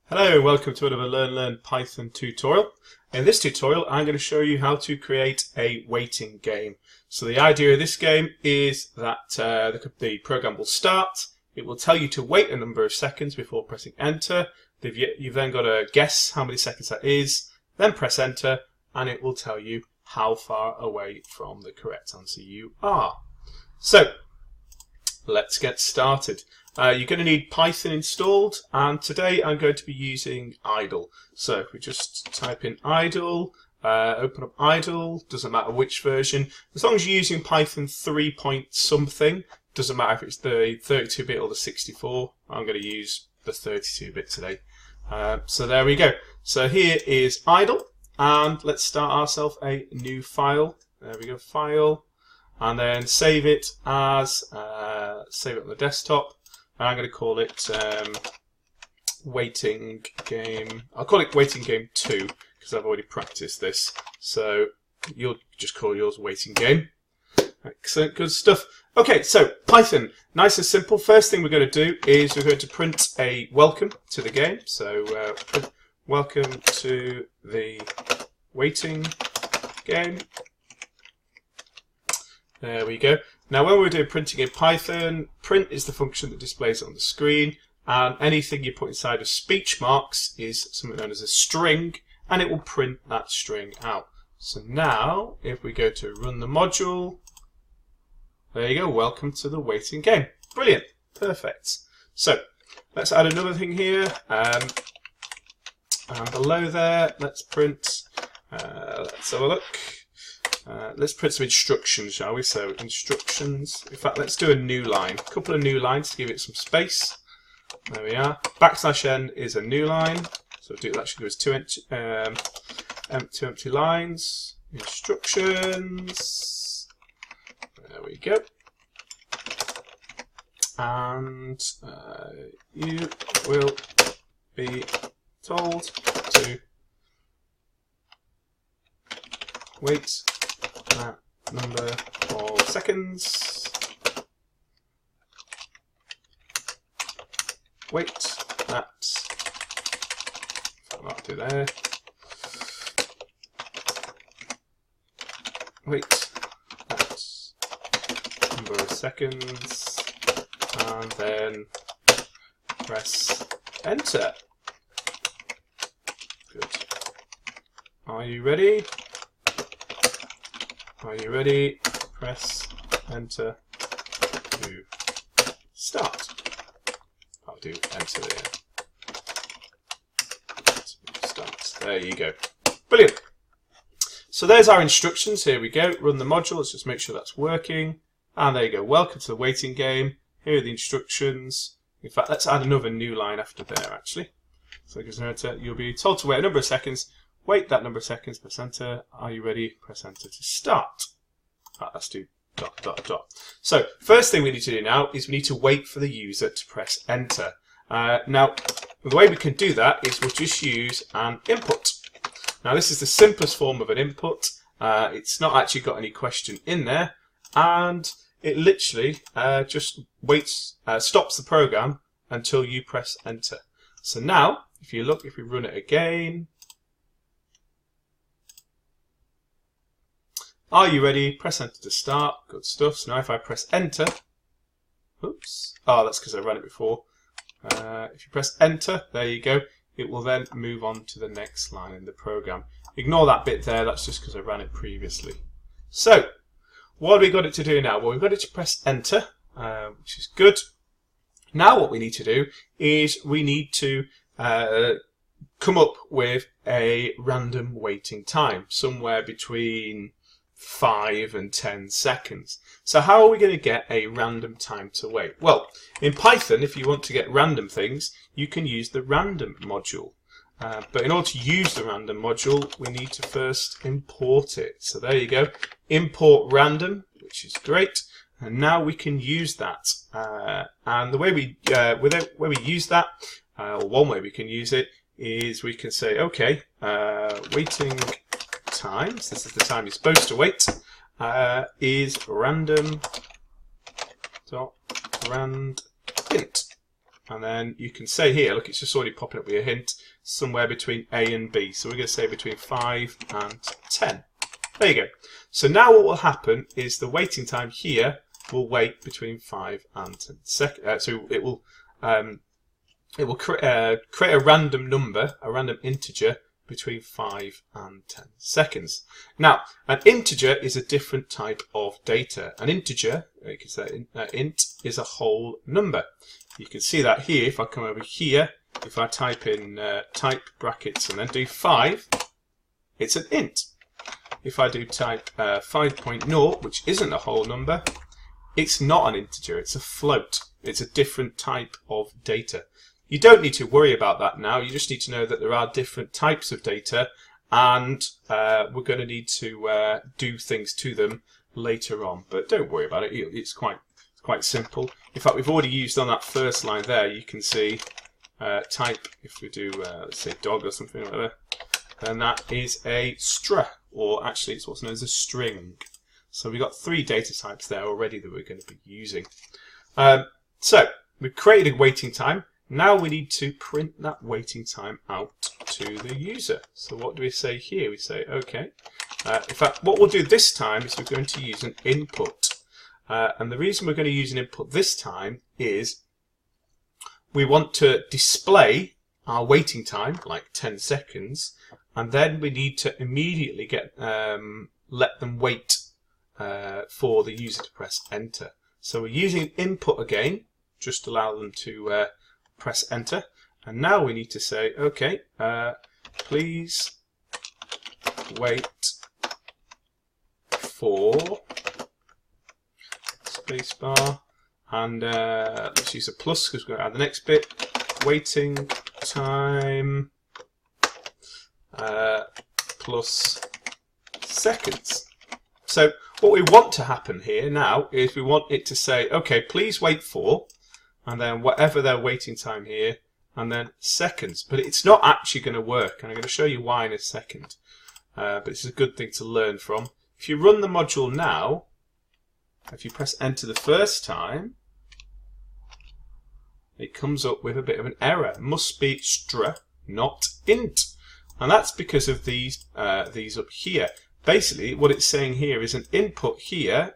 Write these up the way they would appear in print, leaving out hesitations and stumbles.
Hello, welcome to another Learn Python tutorial. In this tutorial, I'm going to show you how to create a waiting game. So the idea of this game is that the program will start. It will tell you to wait a number of seconds before pressing enter. You've then got to guess how many seconds that is, then press enter, and it will tell you how far away from the correct answer you are. So let's get started. You're going to need Python installed, and today I'm going to be using idle. So if we just type in idle, open up idle, doesn't matter which version, as long as you're using Python 3 point something, doesn't matter if it's the 32-bit or the 64, I'm going to use the 32-bit today. So there we go. So here is idle, and let's start ourselves a new file. There we go, file, and then save it as, save it on the desktop. I'm going to call it waiting game. I'll call it waiting game 2 because I've already practiced this. So you'll just call yours waiting game. Excellent, good stuff. Okay, so Python, nice and simple. First thing we're going to do is we're going to print a welcome to the game. So welcome to the waiting game. There we go. Now when we're doing printing in Python, print is the function that displays it on the screen, and anything you put inside of speech marks is something known as a string, and it will print that string out. So now, if we go to run the module, there you go, welcome to the waiting game. Brilliant, perfect. So let's add another thing here, and below there, let's print, let's have a look. Let's print some instructions, shall we? So instructions. In fact, let's do a new line. A couple of new lines to give it some space. There we are. \n is a new line. So that should give us two empty lines. Instructions. There we go. And you will be told to wait that number of seconds. Wait that. I'll do there. Wait that number of seconds, and then press enter. Good. Are you ready? Are you ready? Press enter to start. I'll do enter there. Start. There you go. Brilliant. So there's our instructions. Here we go. Run the module. Let's just make sure that's working. And there you go. Welcome to the waiting game. Here are the instructions. In fact, let's add another new line after there, actually. So you'll be told to wait a number of seconds. Wait that number of seconds, press enter. Are you ready? Press enter to start. Right, let's do ... So, first thing we need to do now is we need to wait for the user to press enter. Now, the way we can do that is we'll just use an input. Now, this is the simplest form of an input. It's not actually got any question in there, and it literally just stops the program until you press enter. So now, if you look, if we run it again, are you ready? Press enter to start. Good stuff. So now if I press enter, oops. Oh, that's because I ran it before. If you press enter, there you go. It will then move on to the next line in the program. Ignore that bit there. That's just because I ran it previously. So, what have we got it to do now? Well, we've got it to press enter, which is good. Now what we need to do is we need to come up with a random waiting time, somewhere between 5 and 10 seconds. So how are we going to get a random time to wait? Well, in Python, if you want to get random things, you can use the random module. But in order to use the random module, we need to first import it. So there you go, import random, which is great. And now we can use that. And the way we use that, or one way we can use it, is we can say, okay, waiting times, this is the time you're supposed to wait, is random dot rand int. And then you can say here, look, it's just already popping up with a hint, somewhere between A and B. So we're going to say between 5 and 10. There you go. So now what will happen is the waiting time here will wait between 5 and 10 seconds. So it will create a random number, a random integer, between 5 and 10 seconds. Now, an integer is a different type of data. An integer, you can say int, is a whole number. You can see that here. If I come over here, if I type in type brackets and then do 5, it's an int. If I do type 5.0, which isn't a whole number, it's not an integer, it's a float. It's a different type of data. You don't need to worry about that now. You just need to know that there are different types of data, and we're going to need to do things to them later on. But don't worry about it. It's quite simple. In fact, we've already used on that first line there. You can see type. If we do let's say dog or something like that, then that is a str, or actually it's what's known as a string. So we've got 3 data types there already that we're going to be using. So we've created a waiting time. Now we need to print that waiting time out to the user. So what do we say here? We say, okay. In fact, what we'll do this time is we're going to use an input. And the reason we're going to use an input this time is we want to display our waiting time, like 10 seconds, and then we need to immediately let them wait for the user to press enter. So we're using an input again, just to allow them to press enter, and now we need to say, okay, please wait for spacebar, and let's use a plus because we're going to add the next bit, waiting time plus seconds. So what we want to happen here now is we want it to say, okay, please wait for, and then whatever their waiting time here, and then seconds. But it's not actually going to work, and I'm going to show you why in a second. But it's a good thing to learn from. If you run the module now, if you press enter the first time, it comes up with a bit of an error. It must be str, not int. And that's because of these up here. Basically, what it's saying here is an input here,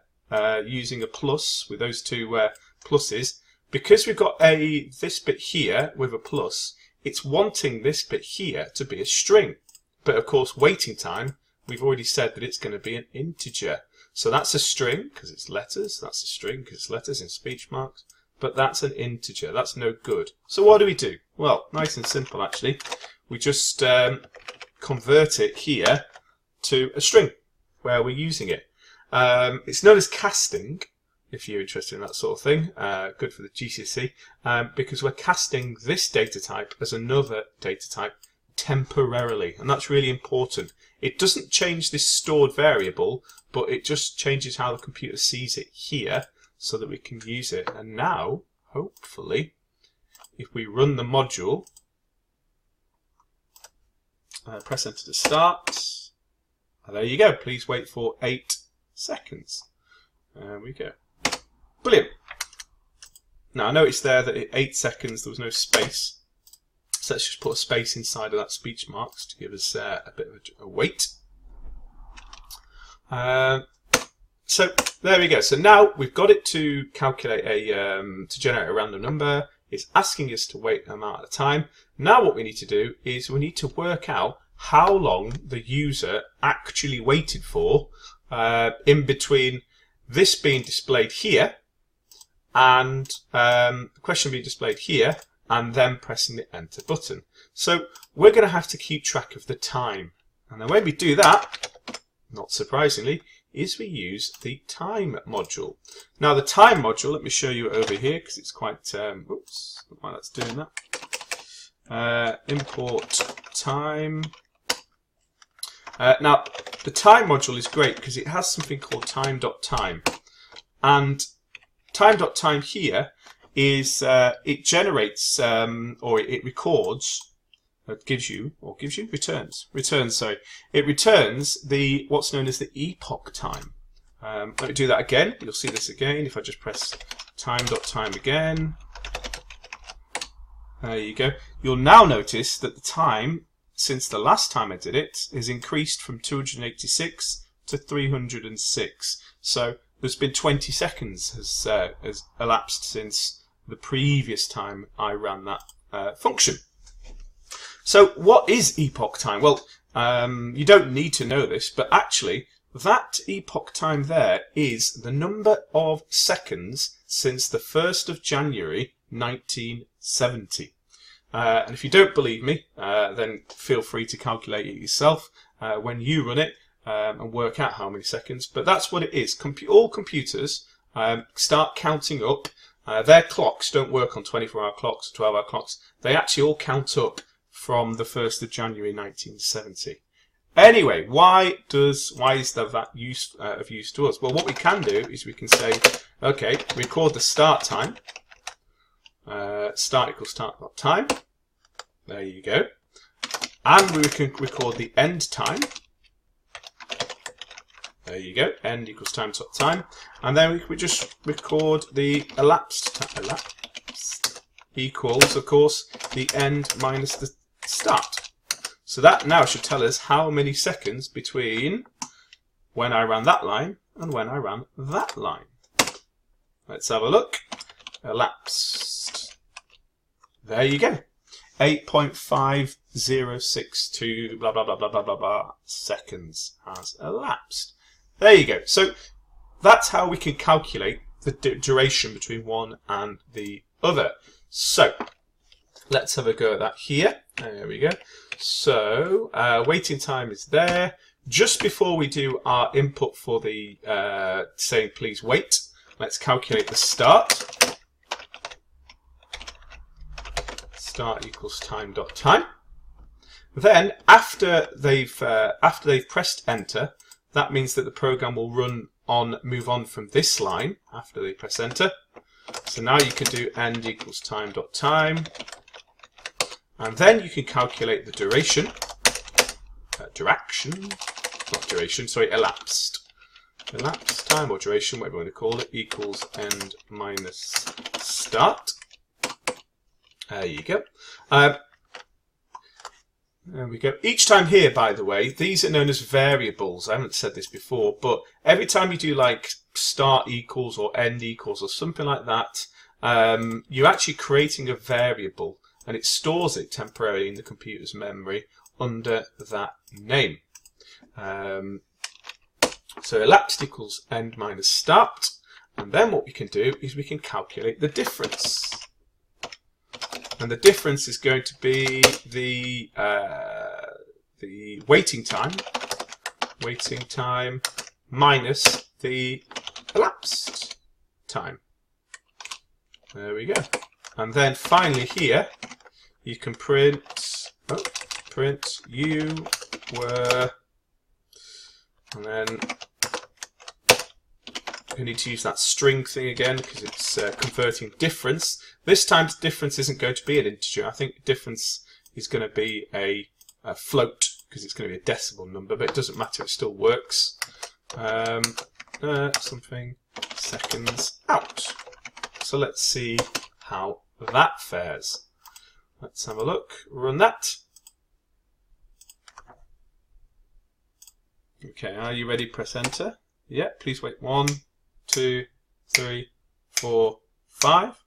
using a plus with those two pluses. Because we've got this bit here with a plus, it's wanting this bit here to be a string. But of course, waiting time, we've already said that it's going to be an integer. So that's a string because it's letters. That's a string because it's letters in speech marks. But that's an integer. That's no good. So what do? Well, nice and simple actually. We just convert it here to a string where we're using it. It's known as casting, if you're interested in that sort of thing. Good for the GCSE, because we're casting this data type as another data type temporarily, and that's really important. It doesn't change this stored variable, but it just changes how the computer sees it here so that we can use it. And now, hopefully, if we run the module, press enter to start, and there you go. Please wait for 8 seconds. There we go. Brilliant. Now I noticed there that at 8 seconds there was no space. So let's just put a space inside of that speech marks to give us a bit of a wait. So there we go. So now we've got it to calculate to generate a random number. It's asking us to wait an amount of time. Now what we need to do is we need to work out how long the user actually waited for in between this being displayed here and the question being displayed here, and then pressing the enter button. So we're going to have to keep track of the time. And the way we do that, not surprisingly, is we use the time module. Now the time module, let me show you over here because it's quite, oops, while that's doing that. Import time. Now the time module is great because it has something called time.time. And time.time here is it generates or it records, returns. Sorry, it returns the what's known as the epoch time. Let me do that again. You'll see this again if I just press time.time again. There you go. You'll now notice that the time since the last time I did it is increased from 286 to 306. So there's been 20 seconds has elapsed since the previous time I ran that function. So what is epoch time? Well, you don't need to know this, but actually that epoch time there is the number of seconds since the 1st of January 1970. And if you don't believe me, then feel free to calculate it yourself when you run it and work out how many seconds. But that's what it is. All computers start counting up. Their clocks don't work on 24-hour clocks, 12-hour clocks. They actually all count up from the 1st of January 1970. Anyway, why is that of use to us? Well, what we can do is we can say, okay, record the start time. Start equals start.time. There you go. And we can record the end time. There you go. End equals time. And then we just record the elapsed time. Elapsed equals, of course, the end minus the start. So that now should tell us how many seconds between when I ran that line and when I ran that line. Let's have a look. Elapsed. There you go. 8.5062 blah blah blah blah blah blah blah seconds has elapsed. There you go. So that's how we can calculate the duration between one and the other. So let's have a go at that here. There we go. So waiting time is there. Just before we do our input for the saying please wait, let's calculate the start. Start equals time.time. Then after they've pressed enter, that means that the program will move on from this line after they press enter. So now you can do end equals time.time. And then you can calculate the duration, elapsed. Elapsed time or duration, whatever you want to call it, equals end minus start. There you go. There we go. Each time here, by the way, these are known as variables. I haven't said this before, but every time you do like start equals or end equals or something like that, you're actually creating a variable. And it stores it temporarily in the computer's memory under that name. So elapsed equals end minus start. And then what we can do is we can calculate the difference. And the difference is going to be the waiting time minus the elapsed time. There we go. And then finally here, you can print you were, and then you need to use that string thing again because it's converting difference. This time the difference isn't going to be an integer. I think the difference is going to be a float because it's going to be a decimal number, but it doesn't matter, it still works. Something seconds out. So let's see how that fares. Let's have a look. Run that. Okay, are you ready? Press enter. Yeah, please wait. 1, 2, 3, 4, 5.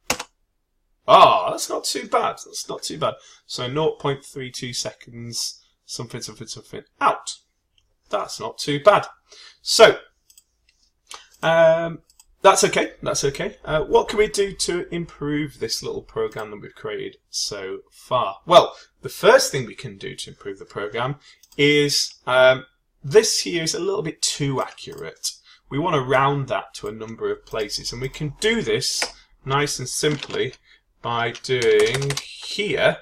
Ah, that's not too bad. That's not too bad. So 0.32 seconds, something out. That's not too bad. So, that's okay. That's okay. What can we do to improve this little program that we've created so far? Well, the first thing we can do to improve the program is this here is a little bit too accurate. We want to round that to a number of places, and we can do this nice and simply by doing here,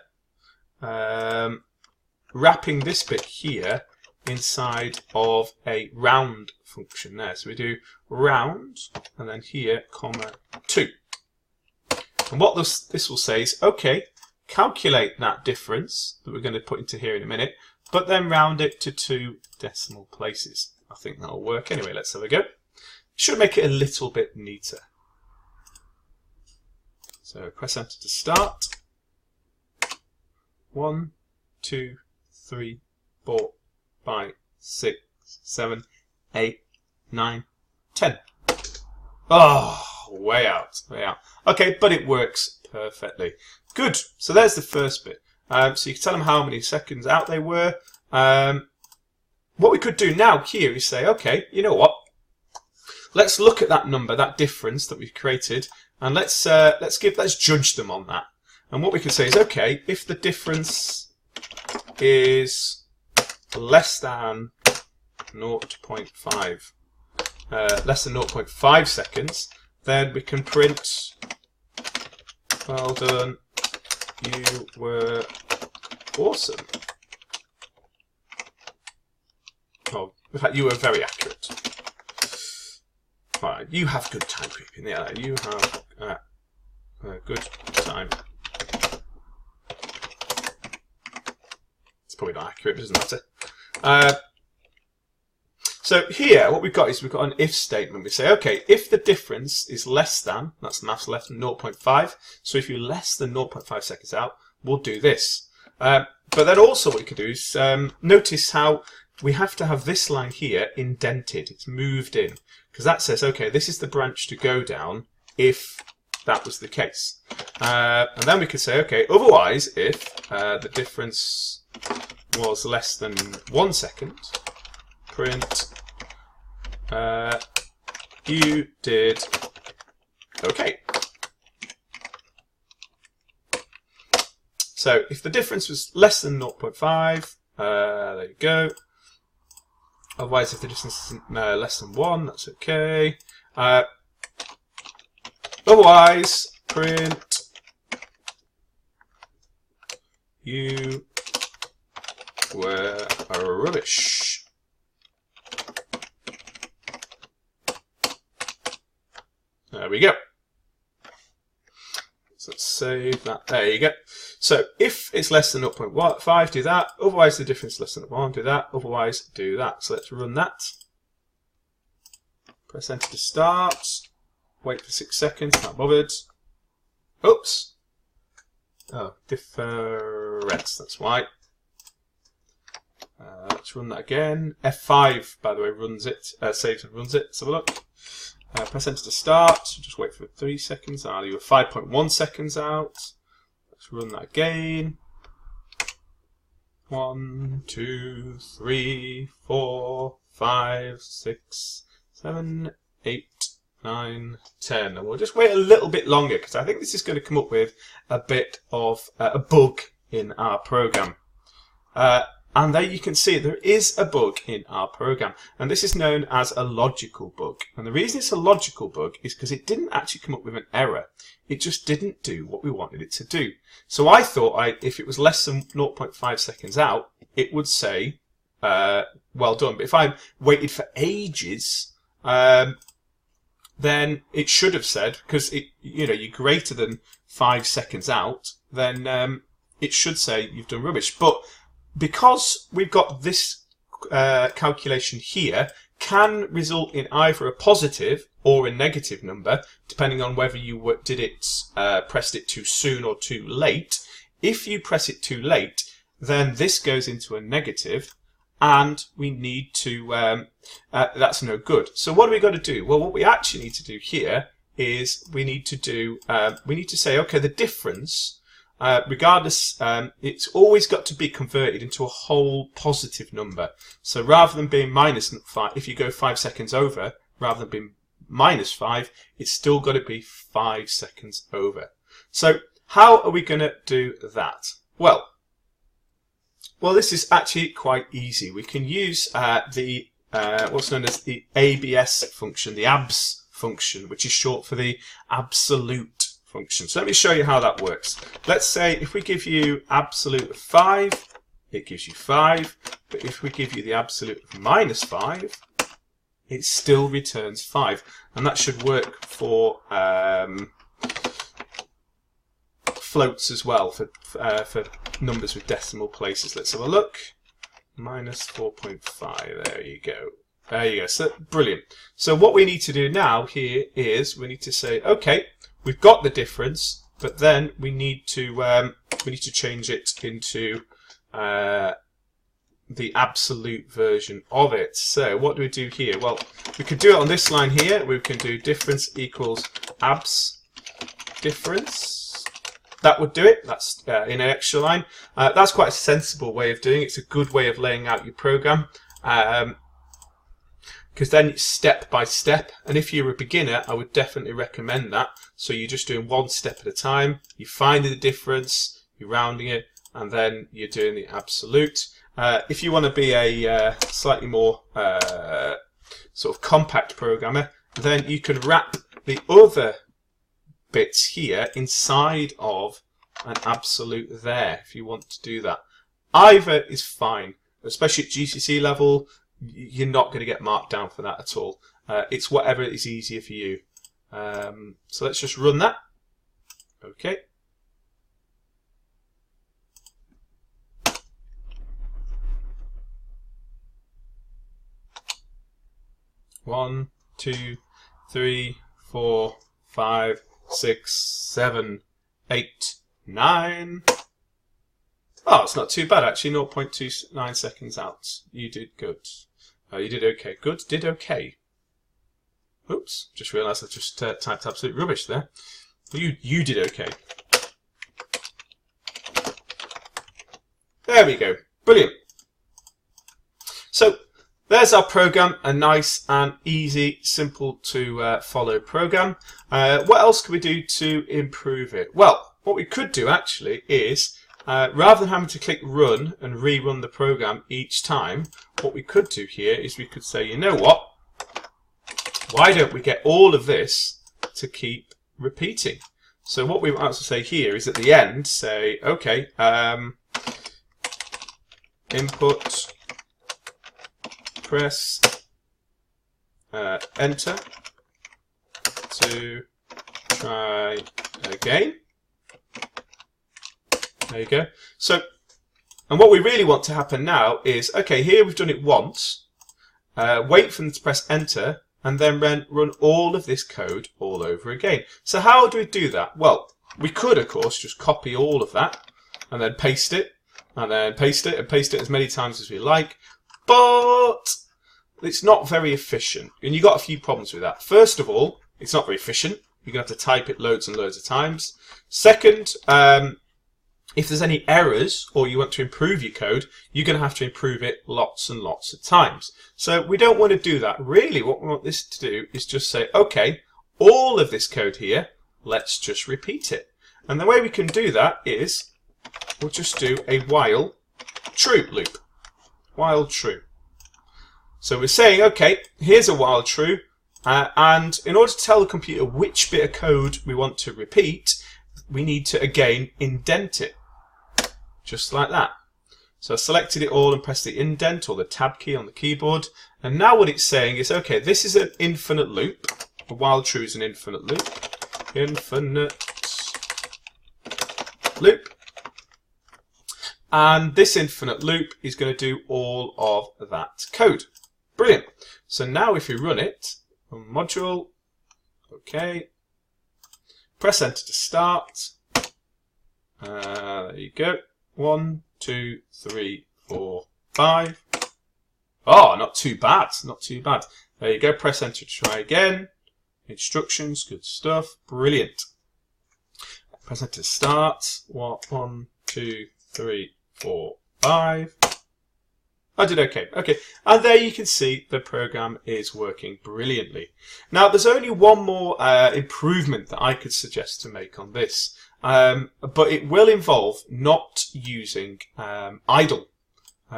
wrapping this bit here inside of a round function there. So we do round and then here, comma 2. And what this will say is, okay, calculate that difference that we're going to put into here in a minute, but then round it to 2 decimal places. I think that'll work. Anyway, let's have a go. Should make it a little bit neater. So press enter to start. 1, 2, 3, 4, 5, 6, 7, 8, 9, 10. Oh, way out, way out. Okay, but it works perfectly. Good. So there's the first bit. So you can tell them how many seconds out they were. What we could do now here is say, okay, you know what? Let's look at that number, that difference that we've created, and let's judge them on that. And what we can say is, okay, if the difference is less than 0.5, less than 0.5 seconds, then we can print, well done, you were awesome. Oh, in fact, you were very accurate. Right, you have good time creeping. Yeah, you have a good time. It's probably not accurate, but it doesn't matter. So here, what we've got is we've got an if statement. We say, okay, if the difference is less than, that's maths less than 0.5, so if you're less than 0.5 seconds out, we'll do this. But then also what we could do is notice how we have to have this line here indented. It's moved in. Because that says, okay, this is the branch to go down if that was the case. And then we could say, okay, otherwise, if the difference was less than 1 second, print, you did okay. So if the difference was less than 0.5, there you go. Otherwise, if the distance is less than 1, that's okay. Otherwise, print you were rubbish. There we go. So let's save that. There you go. So if it's less than 0.5, do that. Otherwise, the difference is less than 1, do that. Otherwise, do that. So let's run that. Press enter to start. Wait for 6 seconds. Not bothered. Oops. Oh, difference. That's why. Let's run that again. F5, by the way, runs it. Saves and runs it. Let's have a look. Press enter to start. Just wait for 3 seconds. You were 5.1 seconds out. Let's run that again. 1, 2, 3, 4, 5, 6, 7, 8, 9, 10. And we'll just wait a little bit longer because I think this is going to come up with a bit of a bug in our program. And there you can see there is a bug in our program, and this is known as a logical bug. And the reason it's a logical bug is because it didn't actually come up with an error. It just didn't do what we wanted it to do. So I thought if it was less than 0.5 seconds out, it would say, well done. But if I waited for ages, then it should have said, because you're greater than 5 seconds out, then it should say you've done rubbish. But because we've got this calculation here, can result in either a positive or a negative number, depending on whether you pressed it too soon or too late. If you press it too late, then this goes into a negative, and we need to, that's no good. So what do we got to do? Well, what we actually need to do here is we need to say, okay, the difference, regardless, it's always got to be converted into a whole positive number. So rather than being minus 5, if you go 5 seconds over, rather than being minus 5, it's still got to be 5 seconds over. So how are we going to do that? Well, this is actually quite easy. We can use the what's known as the ABS function, the ABS function, which is short for the absolute function. So let me show you how that works. Let's say if we give you absolute of 5, it gives you 5. But if we give you the absolute of minus 5, it still returns 5. And that should work for floats as well, for numbers with decimal places. Let's have a look. Minus 4.5. There you go. There you go. So brilliant. So what we need to do now here is we need to say, okay, we've got the difference, but then we need to we need to change it into the absolute version of it. So what do we do here? Well, we could do it on this line here. We can do difference equals abs difference. That would do it. That's in an extra line. That's quite a sensible way of doing it. It's a good way of laying out your program. Because then it's step by step, and if you're a beginner, I would definitely recommend that. So you're just doing one step at a time, you're finding the difference, you're rounding it, and then you're doing the absolute. If you want to be a slightly more sort of compact programmer, then you can wrap the other bits here inside of an absolute there, if you want to do that. Either is fine, especially at GCC level. You're not going to get marked down for that at all. It's whatever is easier for you. So let's just run that. Okay. One, 2, 3, 4, 5, 6, 7, 8, 9. Oh, it's not too bad actually. 0.29 seconds out. You did good. Oh, you did okay. Good. Did okay. Oops. Just realised I just typed absolute rubbish there. You did okay. There we go. Brilliant. So there's our program. A nice and easy, simple to follow program. What else can we do to improve it? Well, what we could do actually is rather than having to click run and rerun the program each time, what we could do here is we could say, you know what? Why don't we get all of this to keep repeating? So what we want to say here is at the end, say, okay, input, press enter to try again. There you go. So, and what we really want to happen now is, okay, here we've done it once, wait for them to press enter, and then run all of this code all over again. So how do we do that? Well, we could, of course, just copy all of that, and then paste it, and then paste it, and paste it as many times as we like, but it's not very efficient, and you've got a few problems with that. First of all, it's not very efficient. You're going to have to type it loads and loads of times. Second, if there's any errors or you want to improve your code, you're going to have to improve it lots and lots of times. So we don't want to do that. Really, what we want this to do is just say, okay, all of this code here, let's just repeat it. And the way we can do that is we'll just do a while true loop. While true. So we're saying, okay, here's a while true. And in order to tell the computer which bit of code we want to repeat, we need to, again, indent it. Just like that. So I selected it all and pressed the indent or the tab key on the keyboard. And now what it's saying is, okay, this is an infinite loop. A while true is an infinite loop. Infinite loop. And this infinite loop is going to do all of that code. Brilliant. So now if we run it, module, okay, press enter to start. There you go. 1, 2, 3, 4, 5. Oh, not too bad. Not too bad. There you go. Press enter to try again. Instructions, good stuff. Brilliant. Press enter to start. 1, 2, 3, 4, 5. I did okay. Okay. And there you can see the program is working brilliantly. Now, there's only one more improvement that I could suggest to make on this. But it will involve not using idle,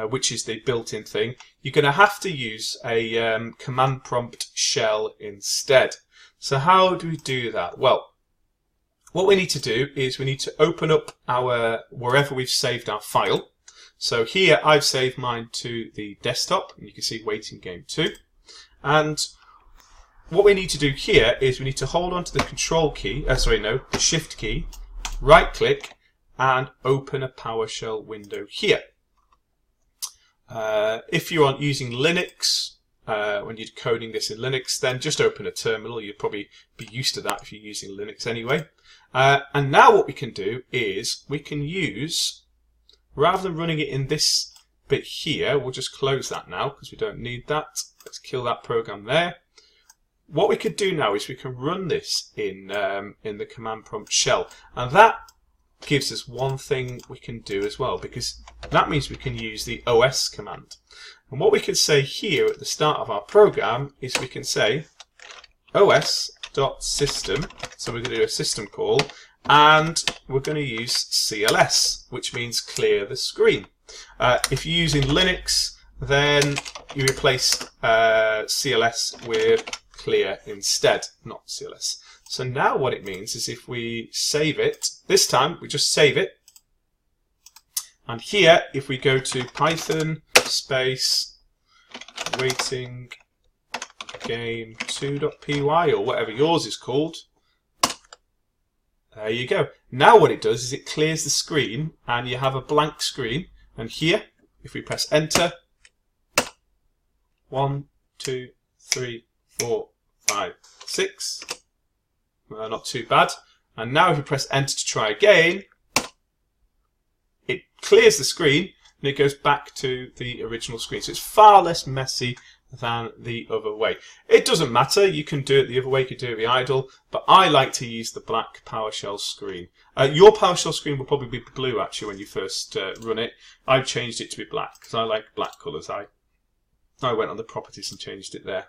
which is the built-in thing. You're going to have to use a command prompt shell instead. So how do we do that? Well, what we need to do is we need to open up our wherever we've saved our file. So here I've saved mine to the desktop, and you can see waiting game 2. And what we need to do here is we need to hold on to the control key, the shift key, right click and open a PowerShell window here. If you aren't using Linux, when you're coding this in Linux, then just open a terminal. You'd probably be used to that if you're using Linux anyway. And now what we can do is we can use, rather than running it in this bit here, we'll just close that now because we don't need that. Let's kill that program there. What we could do now is we can run this in the command prompt shell, and that gives us one thing we can do as well, because that means we can use the OS command. And what we can say here at the start of our program is we can say os.system, so we're going to do a system call, and we're going to use CLS, which means clear the screen. If you're using Linux, then you replace CLS with clear instead, not CLS. So now what it means is if we save it, this time we just save it, and here if we go to Python space waiting game 2.py or whatever yours is called, there you go. Now what it does is it clears the screen and you have a blank screen, and here if we press enter, 1, 2, 3, 4, 5, 6, not too bad. And now if you press enter to try again, it clears the screen and it goes back to the original screen. So it's far less messy than the other way. It doesn't matter, you can do it the other way, you can do it the idle, but I like to use the black PowerShell screen. Your PowerShell screen will probably be blue actually when you first run it. I've changed it to be black because I like black colours. I went on the properties and changed it there.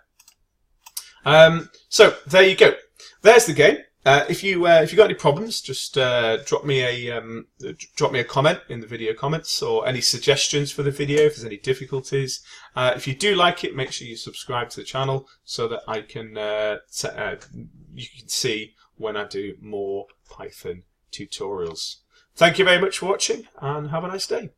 So there you go. There's the game. If you got any problems, just drop me a comment in the video comments, or any suggestions for the video if there's any difficulties. If you do like it, make sure you subscribe to the channel so that I can you can see when I do more Python tutorials. Thank you very much for watching, and have a nice day.